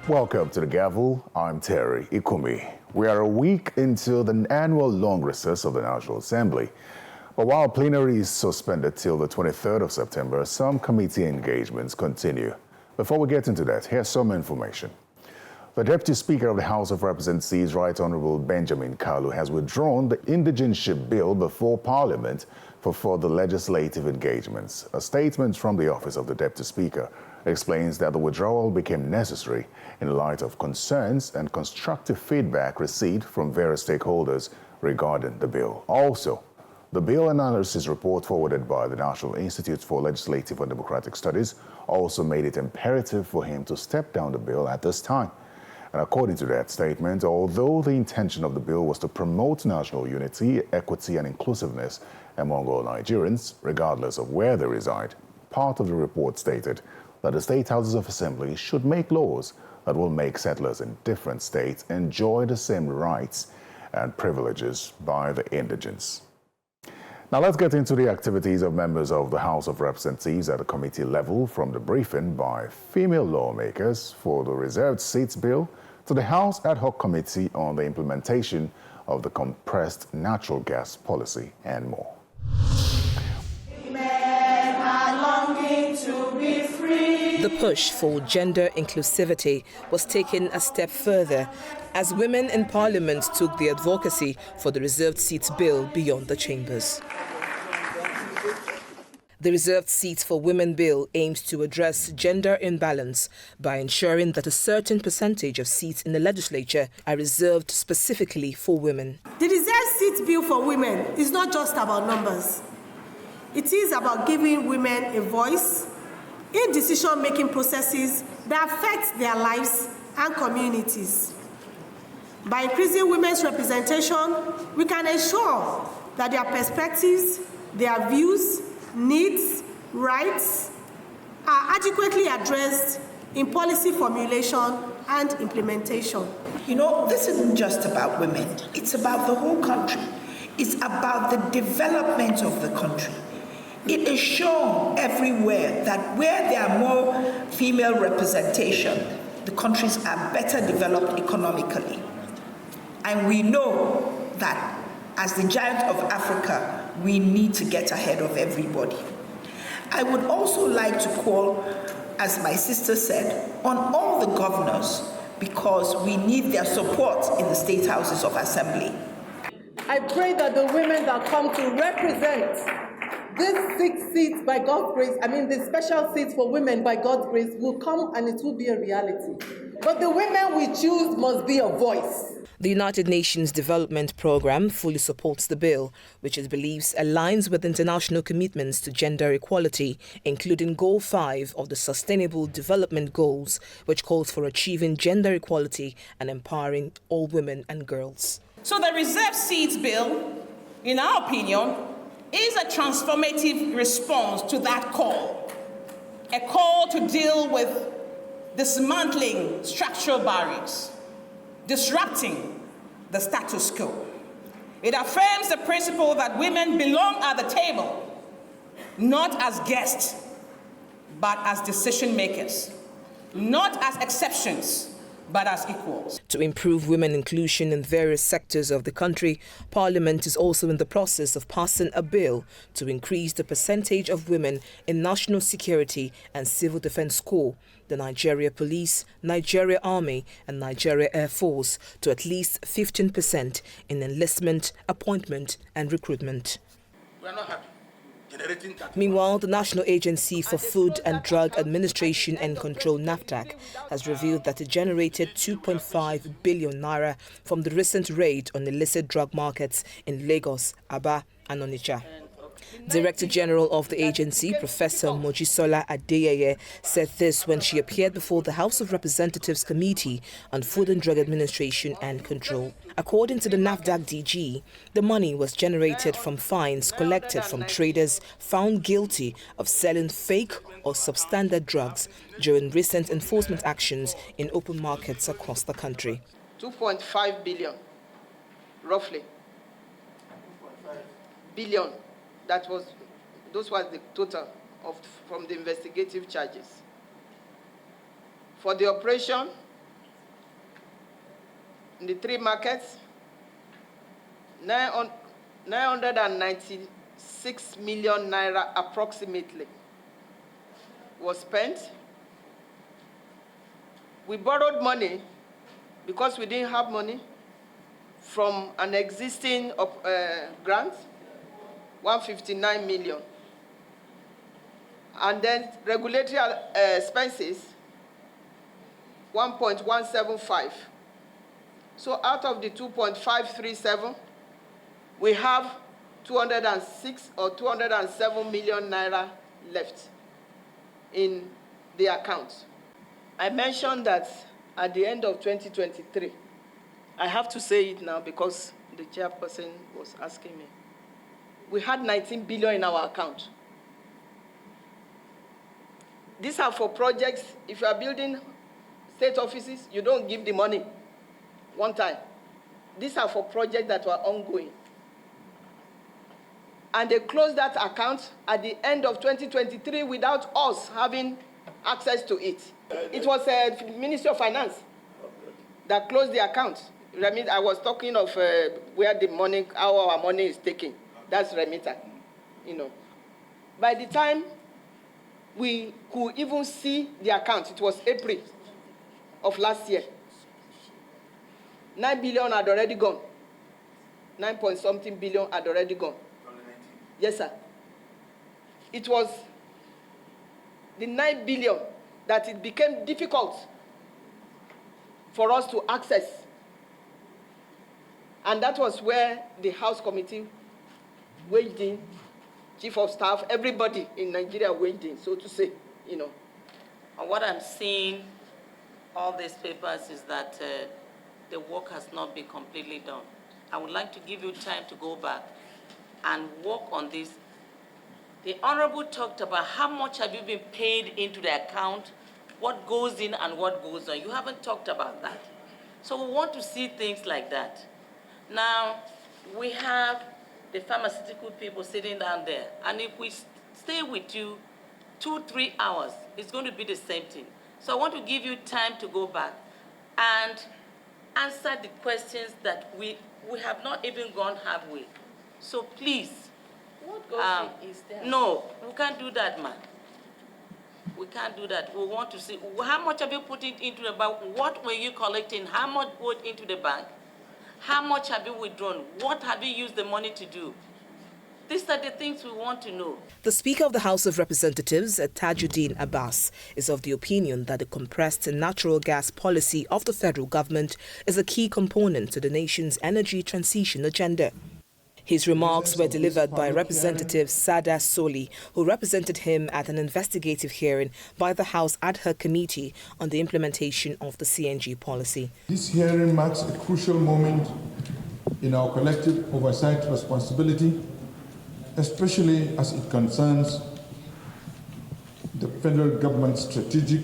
Welcome to The Gavel. I'm Terry Ikumi. We are a week into the annual long recess of the National Assembly. But while plenary is suspended till the 23rd of September, some committee engagements continue. Before we get into that, here's some information. The Deputy Speaker of the House of Representatives, Right Honorable Benjamin Kalu, has withdrawn the indigenship bill before Parliament for further legislative engagements. A statement from the Office of the Deputy Speaker explains that the withdrawal became necessary in light of concerns and constructive feedback received from various stakeholders regarding the bill. Also, the bill analysis report forwarded by the National Institute for Legislative and Democratic Studies also made it imperative for him to step down the bill at this time. And according to that statement, although the intention of the bill was to promote national unity, equity, and inclusiveness among all Nigerians, regardless of where they reside, part of the report stated that the state houses of assembly should make laws that will make settlers in different states enjoy the same rights and privileges by the indigents. Now let's get into the activities of members of the House of Representatives at the committee level, from the briefing by female lawmakers for the reserved seats bill to the House Ad Hoc Committee on the implementation of the compressed natural gas policy and more. Men are longing to be free. The push for gender inclusivity was taken a step further as women in Parliament took the advocacy for the reserved seats bill beyond the chambers. The Reserved Seats for Women bill aims to address gender imbalance by ensuring that a certain percentage of seats in the legislature are reserved specifically for women. The Reserved Seats bill for women is not just about numbers. It is about giving women a voice in decision-making processes that affect their lives and communities. By increasing women's representation, we can ensure that their perspectives, their views, needs, rights are adequately addressed in policy formulation and implementation. You know, this isn't just about women. It's about the whole country. It's about the development of the country. It is shown everywhere that where there are more female representation, the countries are better developed economically. And we know that as the giant of Africa, we need to get ahead of everybody. I would also like to call, as my sister said, on all the governors, because we need their support in the state houses of assembly. I pray that the women that come to represent these 6 seats by God's grace, the special seats for women by God's grace, will come and it will be a reality. But the women we choose must be a voice. The United Nations Development Programme fully supports the bill, which it believes aligns with international commitments to gender equality, including Goal 5 of the Sustainable Development Goals, which calls for achieving gender equality and empowering all women and girls. So the Reserved Seats bill, in our opinion, is a transformative response to that call, a call to deal with dismantling structural barriers, disrupting the status quo. It affirms the principle that women belong at the table, not as guests, but as decision makers, not as exceptions, but as equals. To improve women inclusion in various sectors of the country, Parliament is also in the process of passing a bill to increase the percentage of women in National Security and Civil Defense Corps, the Nigeria Police, Nigeria Army and Nigeria Air Force to at least 15% in enlistment, appointment and recruitment. We are not happy. Meanwhile, the National Agency for Food and Drug Administration and Control, NAFDAC, has revealed that it generated 2.5 billion naira from the recent raid on illicit drug markets in Lagos, Aba and Onitsha. Director General of the agency, Professor Mojisola Adeyeye, said this when she appeared before the House of Representatives Committee on Food and Drug Administration and Control. According to the NAFDAC DG, the money was generated from fines collected from traders found guilty of selling fake or substandard drugs during recent enforcement actions in open markets across the country. 2.5 billion, roughly. Billion. Those was the total from the investigative charges. For the operation, in the 3 markets, 996 million naira approximately was spent. We borrowed money because we didn't have money from an existing grant, 159 million. And then regulatory expenses, 1.175. So out of the 2.537, we have 206 or 207 million naira left in the account. I mentioned that at the end of 2023, I have to say it now because the chairperson was asking me, we had 19 billion in our account. These are for projects. If you are building state offices, you don't give the money one time. These are for projects that were ongoing. And they closed that account at the end of 2023 without us having access to it. It was the Ministry of Finance that closed the account. I was talking of where the money, how our money is taken. That's remitter, you know. By the time we could even see the account, it was April of last year. 9 billion had already gone. 9-point-something billion had already gone. Yes, sir. It was the 9 billion that it became difficult for us to access. And that was where the House Committee waged in, Chief of Staff, everybody in Nigeria waged in, so to say, you know. And what I'm seeing all these papers is that the work has not been completely done. I would like to give you time to go back and work on this. The Honorable talked about how much have you been paid into the account, what goes in and what goes on. You haven't talked about that. So we want to see things like that. Now, we have the pharmaceutical people sitting down there, and if we stay with you 2-3 hours, it's going to be the same thing. So I want to give you time to go back and answer the questions that we have not even gone halfway. So please. What goes in is there? No, we can't do that, man. We can't do that. We want to see how much have you put into the bank? What were you collecting? How much put into the bank? How much have you withdrawn? What have you used the money to do? These are the things we want to know. The Speaker of the House of Representatives, Tajuddin Abbas, is of the opinion that the compressed natural gas policy of the federal government is a key component to the nation's energy transition agenda. His remarks were delivered by Representative Sada Soli, who represented him at an investigative hearing by the House Ad Hoc Committee on the implementation of the CNG policy. This hearing marks a crucial moment in our collective oversight responsibility, especially as it concerns the federal government's strategic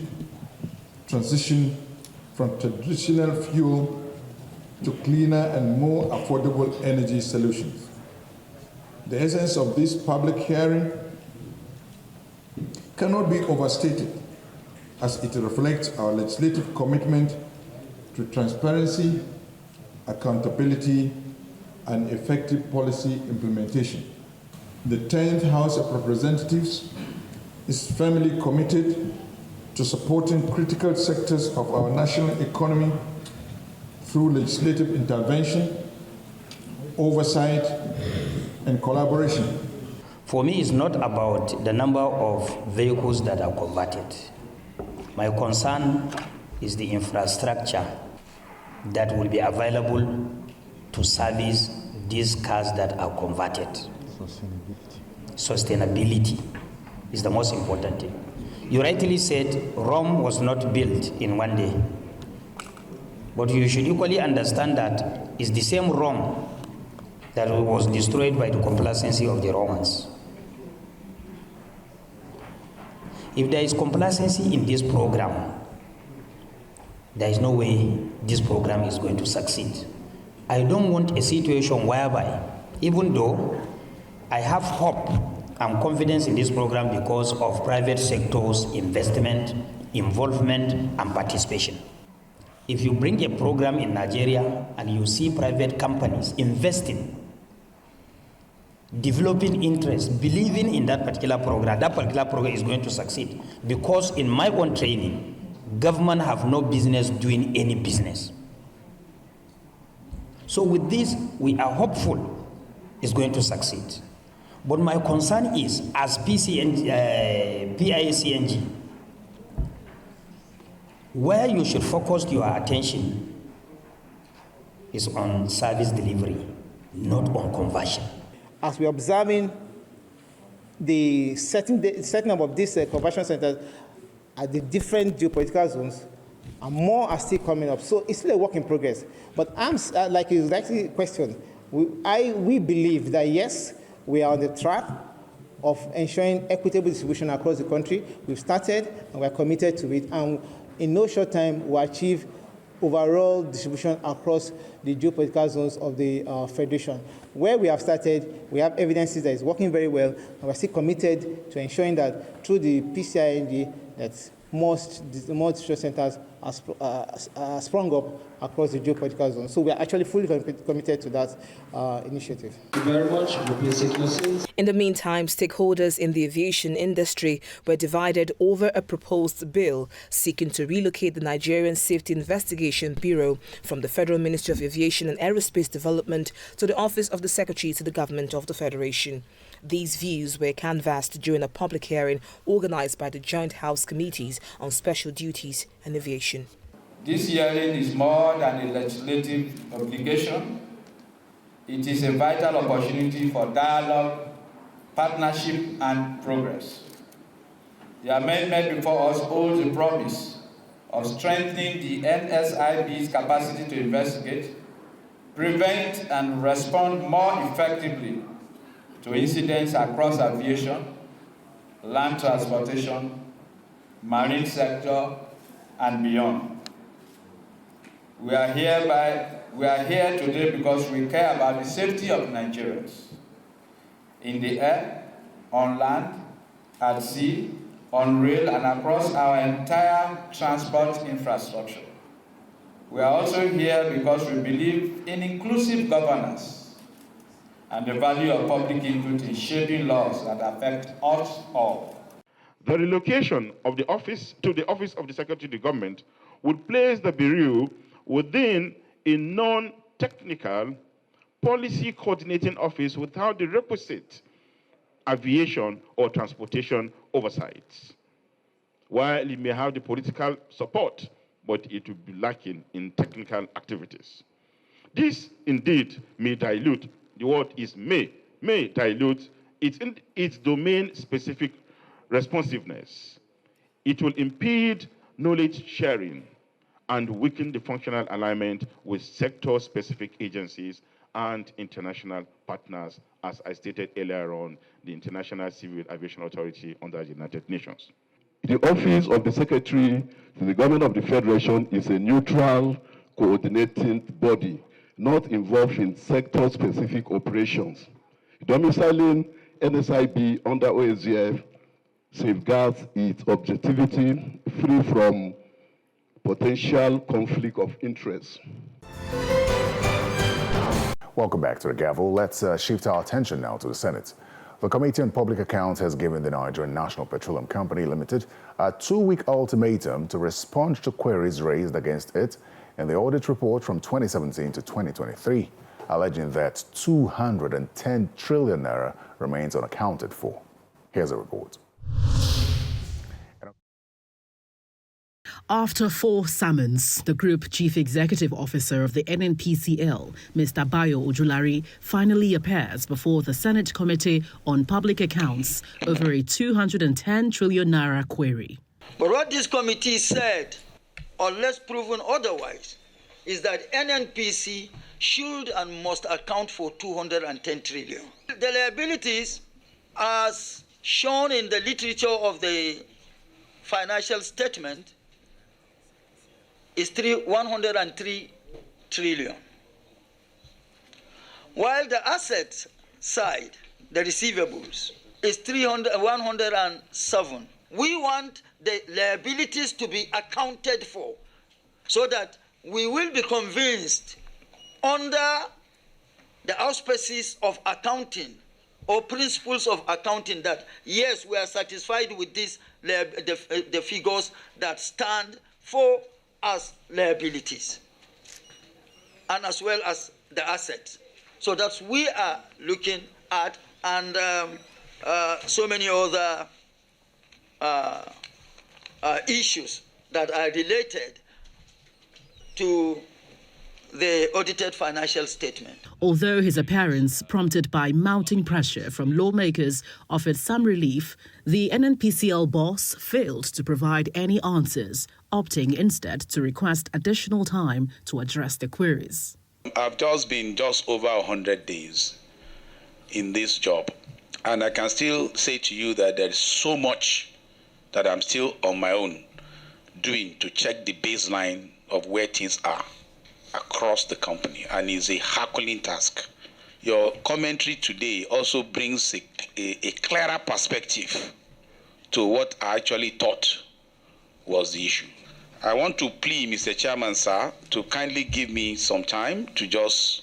transition from traditional fuel to cleaner and more affordable energy solutions. The essence of this public hearing cannot be overstated, as it reflects our legislative commitment to transparency, accountability, and effective policy implementation. The 10th House of Representatives is firmly committed to supporting critical sectors of our national economy through legislative intervention, oversight, and collaboration. For me, it's not about the number of vehicles that are converted. My concern is the infrastructure that will be available to service these cars that are converted. Sustainability is the most important thing. You rightly said Rome was not built in one day. But you should equally understand that it's the same Rome that was destroyed by the complacency of the Romans. If there is complacency in this program, there is no way this program is going to succeed. I don't want a situation whereby, even though I have hope and confidence in this program because of private sector's investment, involvement, and participation. If you bring a program in Nigeria and you see private companies investing, developing interest, believing in that particular program is going to succeed. Because in my own training, government have no business doing any business. So with this, we are hopeful it's going to succeed. But my concern is, as PICNG, where you should focus your attention is on service delivery, not on conversion. As we're observing the setting up of these conversion centers at the different geopolitical zones, and more are still coming up. So it's still a work in progress. But I'm like it's actually a question. We believe that yes, we are on the track of ensuring equitable distribution across the country. We've started and we're committed to it. And in no short time, we'll achieve overall distribution across the geopolitical zones of the Federation. Where we have started, we have evidences that it's working very well, and we're still committed to ensuring that through the PCING, that more distribution centers are sprung up across the geopolitical zone. So we are actually fully committed to that initiative. Thank you very much. In the meantime, stakeholders in the aviation industry were divided over a proposed bill seeking to relocate the Nigerian Safety Investigation Bureau from the Federal Ministry of Aviation and Aerospace Development to the Office of the Secretary to the Government of the Federation. These views were canvassed during a public hearing organized by the Joint House Committees on Special Duties and Aviation. This hearing is more than a legislative obligation. It is a vital opportunity for dialogue, partnership, and progress. The amendment before us holds the promise of strengthening the NSIB's capacity to investigate, prevent, and respond more effectively to incidents across aviation, land transportation, marine sector, and beyond. We are here today because we care about the safety of Nigerians in the air, on land, at sea, on rail, and across our entire transport infrastructure. We are also here because we believe in inclusive governance and the value of public input in shaping laws that affect us all. The relocation of the office to the Office of the Secretary of the Government would place the Bureau within a non-technical policy coordinating office without the requisite aviation or transportation oversights. While it may have the political support, but it will be lacking in technical activities. This indeed may dilute, the word is may dilute its domain-specific responsiveness. It will impede knowledge sharing and weaken the functional alignment with sector-specific agencies and international partners, as I stated earlier on, the International Civil Aviation Authority under the United Nations. The Office of the Secretary to the Government of the Federation is a neutral, coordinating body, not involved in sector-specific operations. Domiciling NSIB under OSGF safeguards its objectivity, free from potential conflict of interest. Welcome back to the gavel. Let's shift our attention now to the Senate. The Committee on Public Accounts has given the Nigerian National Petroleum Company Limited a 2-week ultimatum to respond to queries raised against it in the audit report from 2017 to 2023, alleging that 210 trillion naira remains unaccounted for. Here's a report. After 4 summons, the Group Chief Executive Officer of the NNPCL, Mr. Bayo Ojulari, finally appears before the Senate Committee on Public Accounts over a 210 trillion naira query. But what this committee said, unless proven otherwise, is that NNPC should and must account for 210 trillion. The liabilities, as shown in the literature of the financial statement, is 103 trillion. While the assets side, the receivables, is 107. We want the liabilities to be accounted for so that we will be convinced under the auspices of accounting or principles of accounting that, yes, we are satisfied with this, the figures that stand for as liabilities and as well as the assets. So that's we are looking at, and so many other issues that are related to the audited financial statement. Although his appearance, prompted by mounting pressure from lawmakers, offered some relief, the NNPCL boss failed to provide any answers, opting instead to request additional time to address the queries. I've just been over 100 days in this job, and I can still say to you that there is so much that I'm still on my own doing to check the baseline of where things are across the company, and it's a Herculean task. Your commentary today also brings a clearer perspective to what I actually thought was the issue. I want to plead, Mr. Chairman, sir, to kindly give me some time to just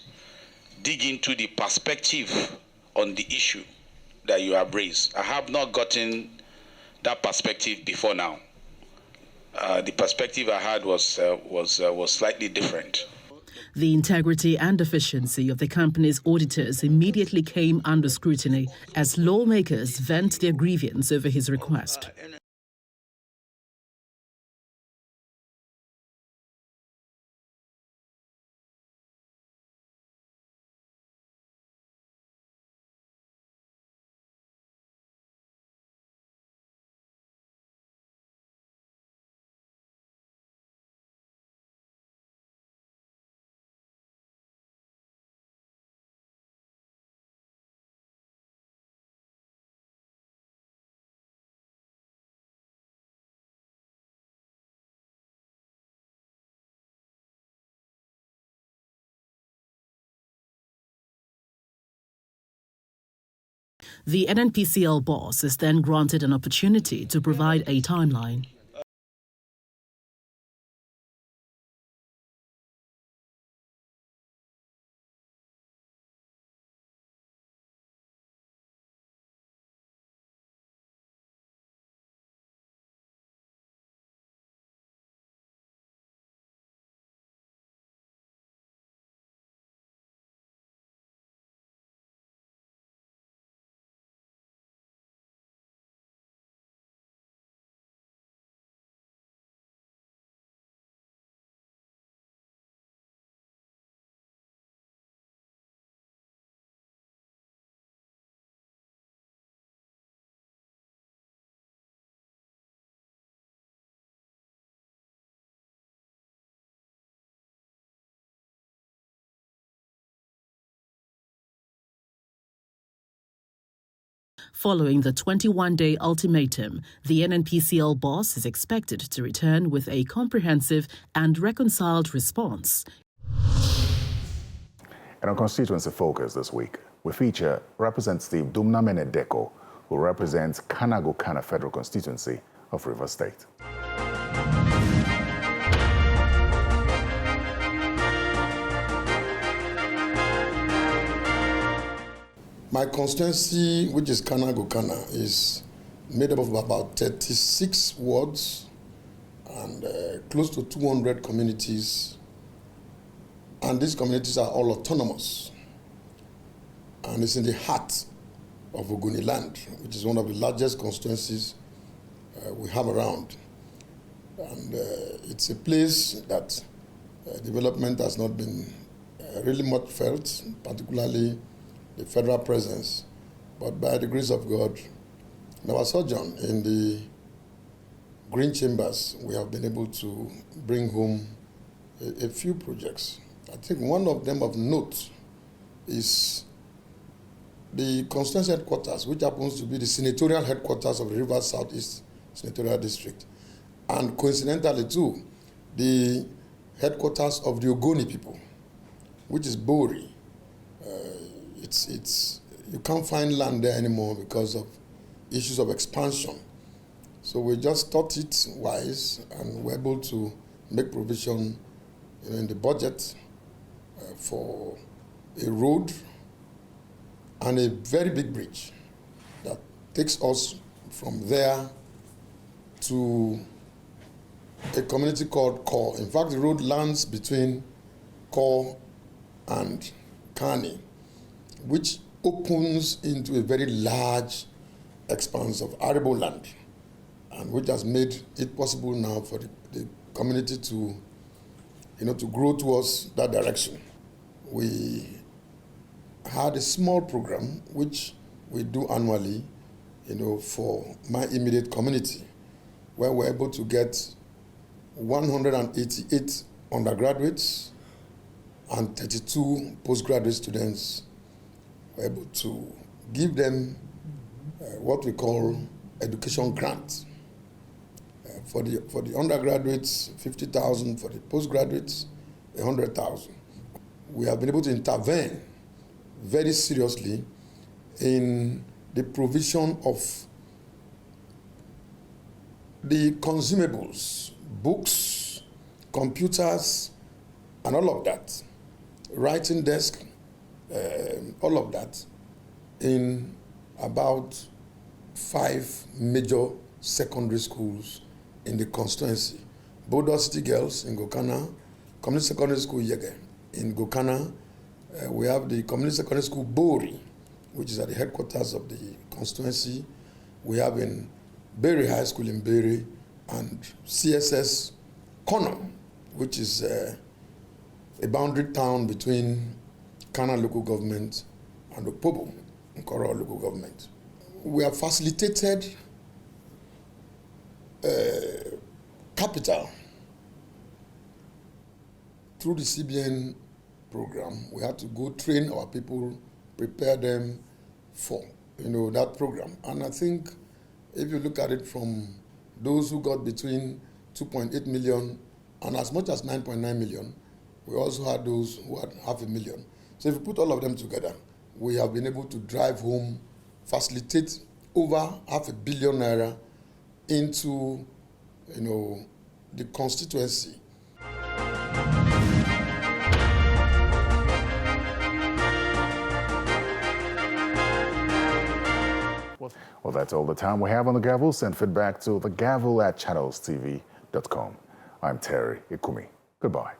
dig into the perspective on the issue that you have raised. I have not gotten that perspective before now. The perspective I had was slightly different. The integrity and efficiency of the company's auditors immediately came under scrutiny as lawmakers vent their grievance over his request. The NNPCL boss is then granted an opportunity to provide a timeline. Following the 21-day ultimatum, the NNPCL boss is expected to return with a comprehensive and reconciled response. And on Constituency Focus this week, we feature Representative Dumna Menedeko, who represents Kanagokana Federal Constituency of Rivers State. My constituency, which is Kanagokana, is made up of about 36 wards and close to 200 communities. And these communities are all autonomous. And it's in the heart of Ogoni land, which is one of the largest constituencies we have around. And it's a place that development has not been really much felt, particularly the federal presence. But by the grace of God, in our sojourn in the Green Chambers, we have been able to bring home a few projects. I think one of them of note is the constituency headquarters, which happens to be the senatorial headquarters of the Rivers Southeast Senatorial District. And coincidentally too, the headquarters of the Ogoni people, which is Bori. You can't find land there anymore because of issues of expansion. So we just thought it wise and we're able to make provision in the budget for a road and a very big bridge that takes us from there to a community called Kor. In fact, the road lands between Kor and Kani, which opens into a very large expanse of arable land, and which has made it possible now for the community to, to grow towards that direction. We had a small program which we do annually, for my immediate community, where we're able to get 188 undergraduates and 32 postgraduate students. We're able to give them what we call education grant. For the undergraduates, 50,000; for the postgraduates, 100,000. We have been able to intervene very seriously in the provision of the consumables, books, computers, and all of that, writing desk, all of that, in about 5 major secondary schools in the constituency. Bodo City Girls in Gokana, Community Secondary School Yege in Gokana. We have the Community Secondary School Bori, which is at the headquarters of the constituency. We have in Berry High School in Berry, and CSS Kono, which is a boundary town between Kana local government and Opobo, Nkoro local government. We have facilitated capital through the CBN program. We had to go train our people, prepare them for that program. And I think if you look at it from those who got between 2.8 million and as much as 9.9 million, we also had those who had 500,000. So if you put all of them together, we have been able to drive home, facilitate over 500 million naira into, the constituency. Well, that's all the time we have on The Gavel. Send feedback to thegavel@channelstv.com. I'm Terry Ikumi. Goodbye.